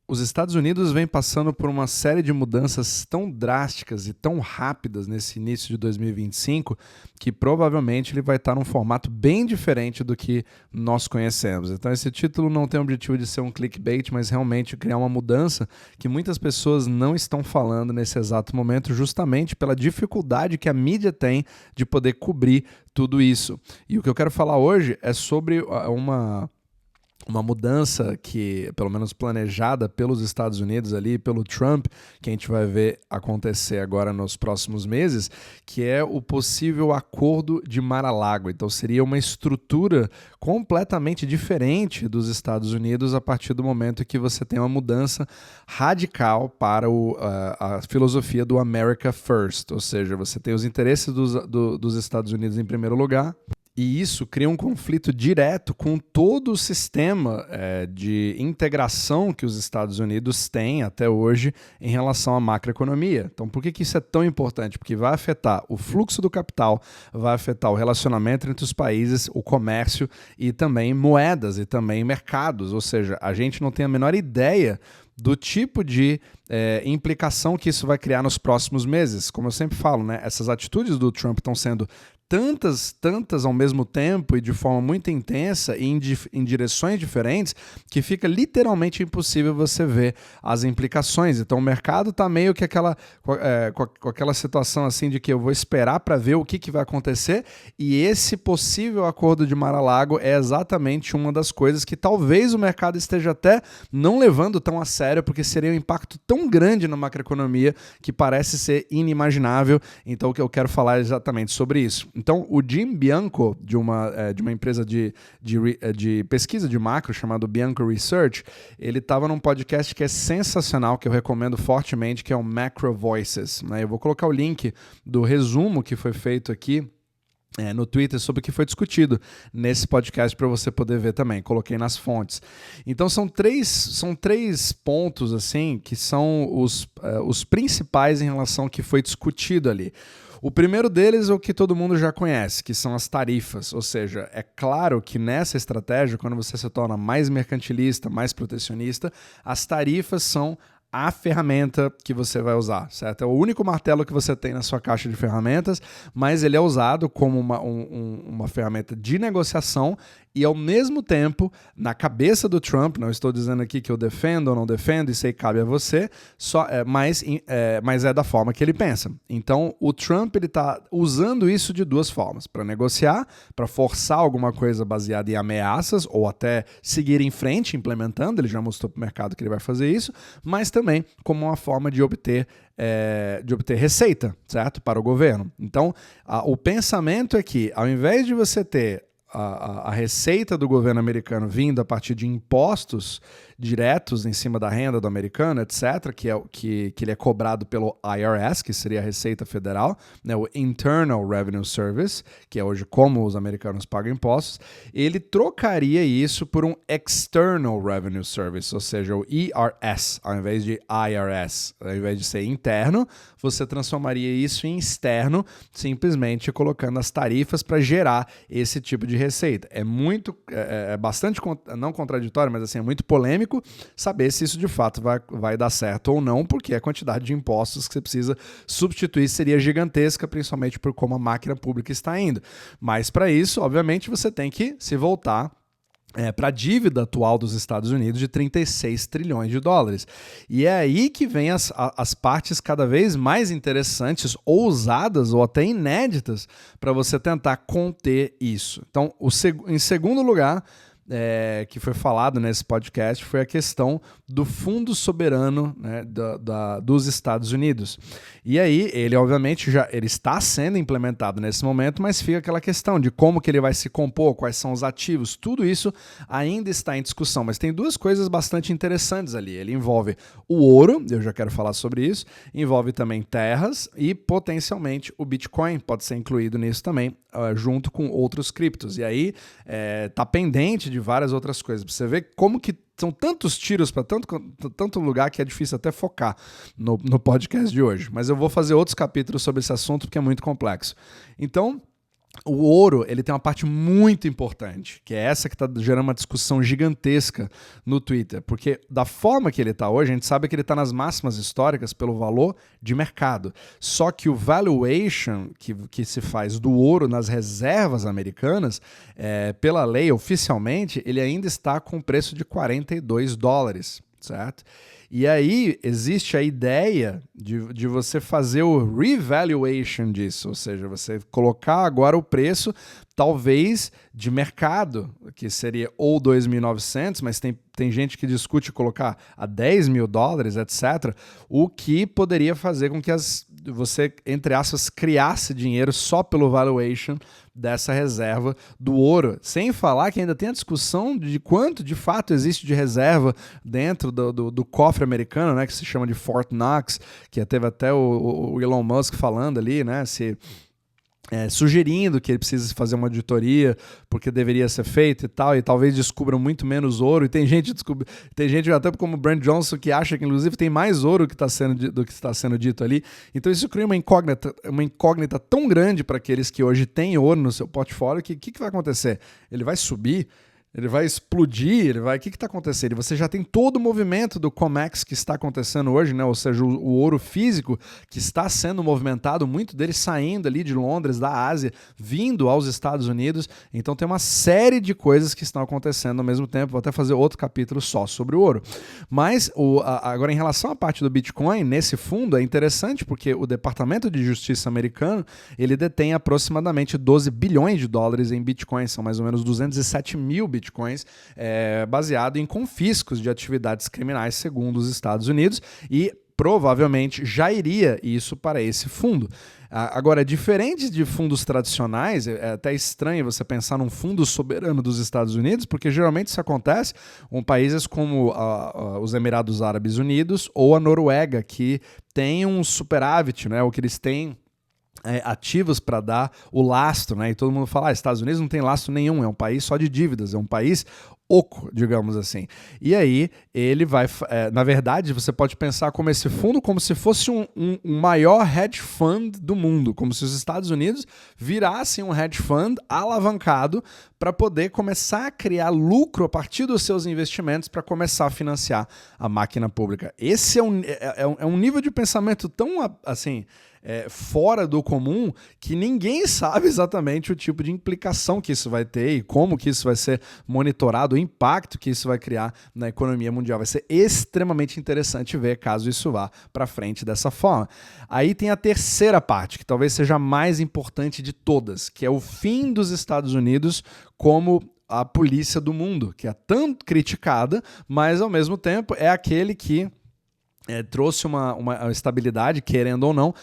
Os Estados Unidos vem passando por uma série de mudanças tão drásticas e tão rápidas nesse início de 2025 que provavelmente ele vai estar num formato bem diferente do que nós conhecemos. Então esse título não tem o objetivo de ser um clickbait, mas realmente criar uma mudança que muitas pessoas não estão falando nesse exato momento, justamente pela dificuldade que a mídia tem de poder cobrir tudo isso. E o que eu quero falar hoje é sobre uma mudança que, pelo menos planejada pelos Estados Unidos ali, pelo Trump, que a gente vai ver acontecer agora nos próximos meses, que é o possível acordo de Mar-a-Lago. Então seria uma estrutura completamente diferente dos Estados Unidos a partir do momento que você tem uma mudança radical para a filosofia do America First, ou seja, você tem os interesses dos Estados Unidos em primeiro lugar. E isso cria um conflito direto com todo o sistema de integração que os Estados Unidos têm até hoje em relação à macroeconomia. Então, por que isso é tão importante? Porque vai afetar o fluxo do capital, vai afetar o relacionamento entre os países, o comércio e também moedas e também mercados. Ou seja, a gente não tem a menor ideia do tipo de implicação que isso vai criar nos próximos meses. Como eu sempre falo, né, essas atitudes do Trump estão sendo tantas ao mesmo tempo e de forma muito intensa e em direções diferentes que fica literalmente impossível você ver as implicações. Então o mercado está meio que com aquela situação assim de que eu vou esperar para ver o que vai acontecer, e esse possível acordo de Mar-a-Lago é exatamente uma das coisas que talvez o mercado esteja até não levando tão a sério, porque seria um impacto tão grande na macroeconomia que parece ser inimaginável. Então o que eu quero falar é exatamente sobre isso. Então, o Jim Bianco, de uma empresa de pesquisa de macro chamado Bianco Research, ele estava num podcast que é sensacional, que eu recomendo fortemente, que é o Macro Voices, né? Eu vou colocar o link do resumo que foi feito aqui no Twitter sobre o que foi discutido nesse podcast para você poder ver também. Coloquei nas fontes. Então são três pontos assim que são os principais em relação ao que foi discutido ali. O primeiro deles é o que todo mundo já conhece, que são as tarifas. Ou seja, é claro que nessa estratégia, quando você se torna mais mercantilista, mais protecionista, as tarifas são a ferramenta que você vai usar, certo? É o único martelo que você tem na sua caixa de ferramentas, mas ele é usado como uma ferramenta de negociação e, ao mesmo tempo, na cabeça do Trump, não estou dizendo aqui que eu defendo ou não defendo, isso aí cabe a você, mas é da forma que ele pensa. Então, o Trump está usando isso de duas formas, para negociar, para forçar alguma coisa baseada em ameaças ou até seguir em frente implementando, ele já mostrou para o mercado que ele vai fazer isso, mas também como uma forma de obter receita, certo? Para o governo. Então, o pensamento é que, ao invés de você ter a receita do governo americano vindo a partir de impostos diretos em cima da renda do americano, etc., que ele é cobrado pelo IRS, que seria a Receita Federal, né, o Internal Revenue Service, que é hoje como os americanos pagam impostos, ele trocaria isso por um External Revenue Service, ou seja, o ERS, ao invés de IRS. Ao invés de ser interno, você transformaria isso em externo, simplesmente colocando as tarifas para gerar esse tipo de receita. É bastante, não contraditório, mas assim, é muito polêmico saber se isso de fato vai dar certo ou não, porque a quantidade de impostos que você precisa substituir seria gigantesca, principalmente por como a máquina pública está indo. Mas para isso, obviamente, você tem que se voltar para a dívida atual dos Estados Unidos de 36 trilhões de dólares. E é aí que vem as partes cada vez mais interessantes, ousadas ou até inéditas para você tentar conter isso. Então, em segundo lugar, que foi falado nesse podcast foi a questão do fundo soberano, né, dos Estados Unidos. E aí, ele obviamente ele está sendo implementado nesse momento, mas fica aquela questão de como que ele vai se compor, quais são os ativos, tudo isso ainda está em discussão. Mas tem duas coisas bastante interessantes ali. Ele envolve o ouro, eu já quero falar sobre isso, envolve também terras e potencialmente o Bitcoin pode ser incluído nisso também, junto com outros criptos. E aí está pendente de várias outras coisas. Pra você ver como que são tantos tiros para tanto lugar que é difícil até focar no podcast de hoje. Mas eu vou fazer outros capítulos sobre esse assunto porque é muito complexo. Então, o ouro, ele tem uma parte muito importante, que é essa que está gerando uma discussão gigantesca no Twitter, porque da forma que ele está hoje, a gente sabe que ele está nas máximas históricas pelo valor de mercado. Só que o valuation que se faz do ouro nas reservas americanas, pela lei, oficialmente, ele ainda está com preço de $42, certo? E aí existe a ideia de você fazer o revaluation disso, ou seja, você colocar agora o preço talvez de mercado, que seria ou 2.900, mas tem gente que discute colocar a $10 mil, etc., o que poderia fazer com que você, entre aspas, criasse dinheiro só pelo valuation dessa reserva do ouro, sem falar que ainda tem a discussão de quanto de fato existe de reserva dentro do cofre americano, né, que se chama de Fort Knox, que teve até o Elon Musk falando ali, né, sugerindo que ele precisa fazer uma auditoria porque deveria ser feito e tal, e talvez descubram muito menos ouro, e tem gente até como o Brent Johnson que acha que inclusive tem mais ouro do que está sendo dito ali. Então isso cria uma incógnita tão grande para aqueles que hoje têm ouro no seu portfólio, que o que vai acontecer? Ele vai subir? Ele vai explodir? O que está acontecendo? E você já tem todo o movimento do COMEX que está acontecendo hoje, né? Ou seja, o ouro físico que está sendo movimentado, muito dele saindo ali de Londres, da Ásia, vindo aos Estados Unidos. Então tem uma série de coisas que estão acontecendo ao mesmo tempo. Vou até fazer outro capítulo só sobre o ouro. Mas agora, em relação à parte do Bitcoin, nesse fundo é interessante porque o Departamento de Justiça americano, ele detém aproximadamente $12 bilhões em Bitcoin, são mais ou menos 207 mil Bitcoins, baseado em confiscos de atividades criminais segundo os Estados Unidos, e provavelmente já iria isso para esse fundo. Agora, diferente de fundos tradicionais, é até estranho você pensar num fundo soberano dos Estados Unidos, porque geralmente isso acontece em países como os Emirados Árabes Unidos ou a Noruega, que tem um superávit, né, o que eles têm ativos para dar o lastro, né? E todo mundo fala, Estados Unidos não tem lastro nenhum, é um país só de dívidas, é um país oco, digamos assim. E aí ele vai, na verdade, você pode pensar como esse fundo como se fosse um maior hedge fund do mundo, como se os Estados Unidos virassem um hedge fund alavancado para poder começar a criar lucro a partir dos seus investimentos para começar a financiar a máquina pública. Esse é um nível de pensamento tão assim fora do comum que ninguém sabe exatamente o tipo de implicação que isso vai ter e como que isso vai ser monitorado, o impacto que isso vai criar na economia mundial. Vai ser extremamente interessante ver caso isso vá para frente dessa forma. Aí tem a terceira parte, que talvez seja a mais importante de todas, que é o fim dos Estados Unidos como a polícia do mundo, que é tanto criticada, mas ao mesmo tempo é aquele que trouxe uma estabilidade, querendo ou não,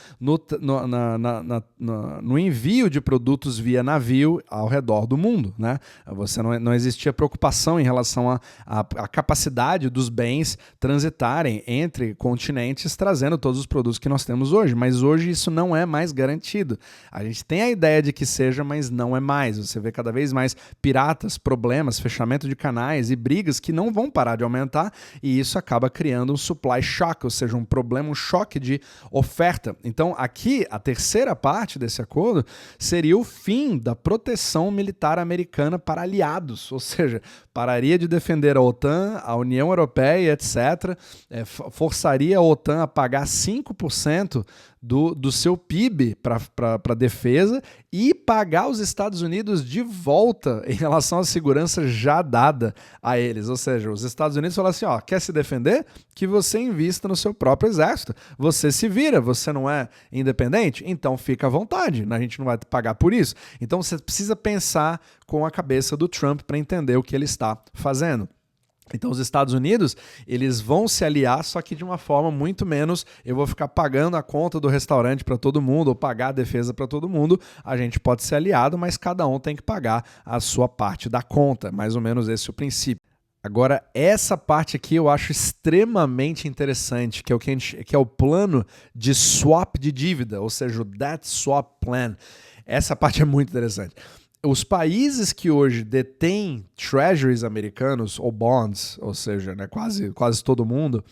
no envio de produtos via navio ao redor do mundo, né? Você não existia preocupação em relação à capacidade dos bens transitarem entre continentes, trazendo todos os produtos que nós temos hoje, mas hoje isso não é mais garantido. A gente tem a ideia de que seja, mas não é mais. Você vê cada vez mais piratas, problemas, fechamento de canais e brigas que não vão parar de aumentar, e isso acaba criando um supply shock, ou seja, um problema, um choque de oferta. Então, aqui, a terceira parte desse acordo seria o fim da proteção militar americana para aliados, ou seja, pararia de defender a OTAN, a União Europeia, etc., forçaria a OTAN a pagar 5% do seu PIB para defesa e pagar os Estados Unidos de volta em relação à segurança já dada a eles. Ou seja, os Estados Unidos falam assim, quer se defender? Que você invista no seu próprio exército. Você se vira, você não é independente? Então fica à vontade, a gente não vai pagar por isso. Então você precisa pensar com a cabeça do Trump para entender o que ele está fazendo. Então os Estados Unidos, eles vão se aliar, só que de uma forma muito menos, eu vou ficar pagando a conta do restaurante para todo mundo, ou pagar a defesa para todo mundo. A gente pode ser aliado, mas cada um tem que pagar a sua parte da conta. Mais ou menos esse é o princípio. Agora, essa parte aqui eu acho extremamente interessante, que é o plano de swap de dívida, ou seja, o Debt Swap Plan. Essa parte é muito interessante. Os países que hoje detêm treasuries americanos ou bonds, ou seja, né, quase todo mundo,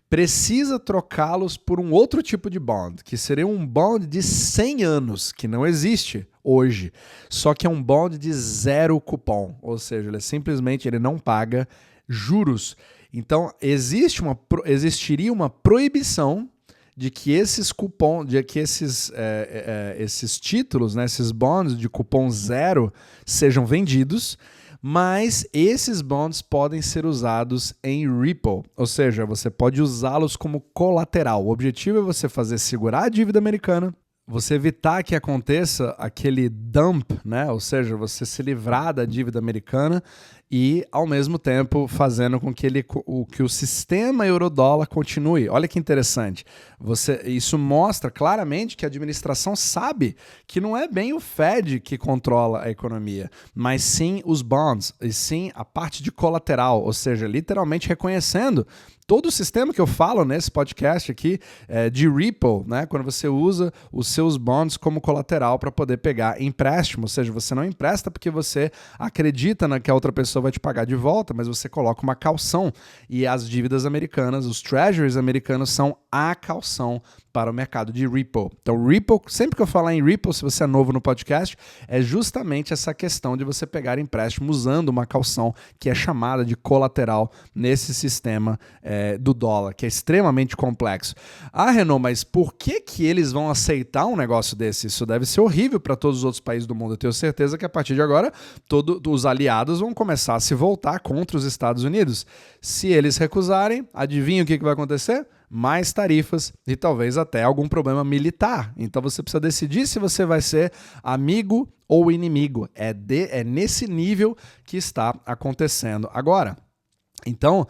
precisa trocá-los por um outro tipo de bond, que seria um bond de 100 anos, que não existe hoje. Só que é um bond de 0 cupom, ou seja, ele não paga juros. Então, existiria uma proibição de que esses cupons, esses títulos, né, esses bonds de cupom 0 sejam vendidos, mas esses bonds podem ser usados em Ripple, ou seja, você pode usá-los como colateral. O objetivo é você segurar a dívida americana, você evitar que aconteça aquele dump, né? Ou seja, você se livrar da dívida americana e, ao mesmo tempo, fazendo com que o sistema euro-dólar continue. Olha que interessante. Isso mostra claramente que a administração sabe que não é bem o Fed que controla a economia, mas sim os bonds, e sim a parte de colateral, ou seja, literalmente reconhecendo todo o sistema que eu falo nesse podcast aqui de Ripple, né? Quando você usa os seus bonds como colateral para poder pegar empréstimo, ou seja, você não empresta porque você acredita que a outra pessoa vai te pagar de volta, mas você coloca uma caução. E as dívidas americanas, os treasuries americanos são a caução para o mercado de Ripple. Então, Ripple, sempre que eu falar em Ripple, se você é novo no podcast, é justamente essa questão de você pegar empréstimo usando uma caução que é chamada de colateral nesse sistema do dólar, que é extremamente complexo. Ah, Renan, mas por que eles vão aceitar um negócio desse? Isso deve ser horrível para todos os outros países do mundo. Eu tenho certeza que a partir de agora, todos os aliados vão começar a se voltar contra os Estados Unidos. Se eles recusarem, adivinha o que vai acontecer? Mais tarifas e talvez até algum problema militar. Então você precisa decidir se você vai ser amigo ou inimigo. É nesse nível que está acontecendo agora. Então,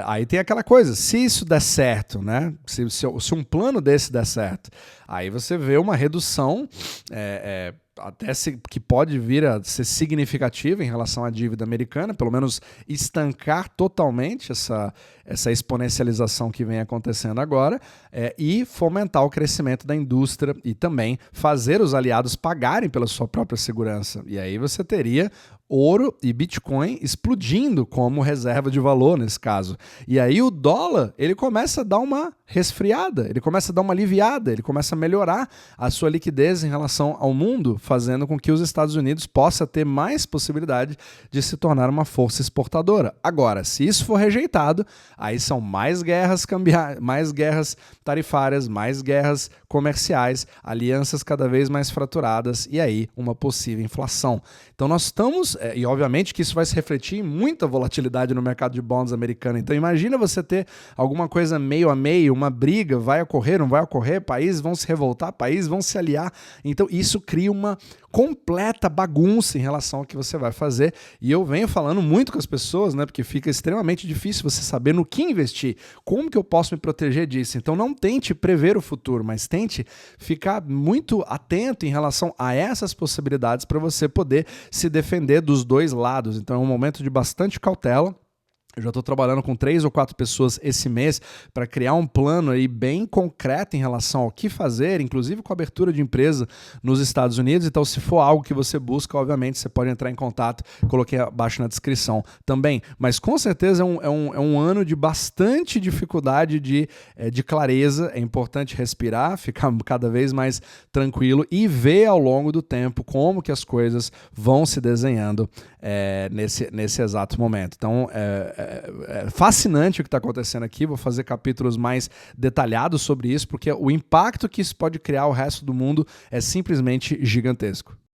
aí tem aquela coisa, se isso der certo, né? Se um plano desse der certo, aí você vê uma redução que pode vir a ser significativa em relação à dívida americana, pelo menos estancar totalmente essa exponencialização que vem acontecendo agora, e fomentar o crescimento da indústria e também fazer os aliados pagarem pela sua própria segurança. E aí você teria ouro e Bitcoin explodindo como reserva de valor nesse caso. E aí o dólar, ele começa a dar uma resfriada, ele começa a dar uma aliviada, ele começa a melhorar a sua liquidez em relação ao mundo, fazendo com que os Estados Unidos possa ter mais possibilidade de se tornar uma força exportadora. Agora, se isso for rejeitado, aí são mais guerras mais guerras tarifárias, mais guerras comerciais, alianças cada vez mais fraturadas e aí uma possível inflação. Então nós estamos, e obviamente que isso vai se refletir em muita volatilidade no mercado de bonds americano. Então imagina você ter alguma coisa meio a meio, uma briga, vai ocorrer, não vai ocorrer, países vão se revoltar, países vão se aliar. Então isso cria uma completa bagunça em relação ao que você vai fazer. E eu venho falando muito com as pessoas, né, porque fica extremamente difícil você saber no que investir, como que eu posso me proteger disso. Então não tente prever o futuro, mas tente ficar muito atento em relação a essas possibilidades para você poder se defender dos dois lados. Então é um momento de bastante cautela. Eu já estou trabalhando com 3 ou 4 pessoas esse mês para criar um plano aí bem concreto em relação ao que fazer, inclusive com a abertura de empresa nos Estados Unidos. Então, se for algo que você busca, obviamente, você pode entrar em contato. Coloquei abaixo na descrição também. Mas, com certeza, é um ano de bastante dificuldade de clareza. É importante respirar, ficar cada vez mais tranquilo e ver ao longo do tempo como que as coisas vão se desenhando nesse exato momento. Então, é fascinante o que está acontecendo aqui. Vou fazer capítulos mais detalhados sobre isso, porque o impacto que isso pode criar ao resto do mundo é simplesmente gigantesco.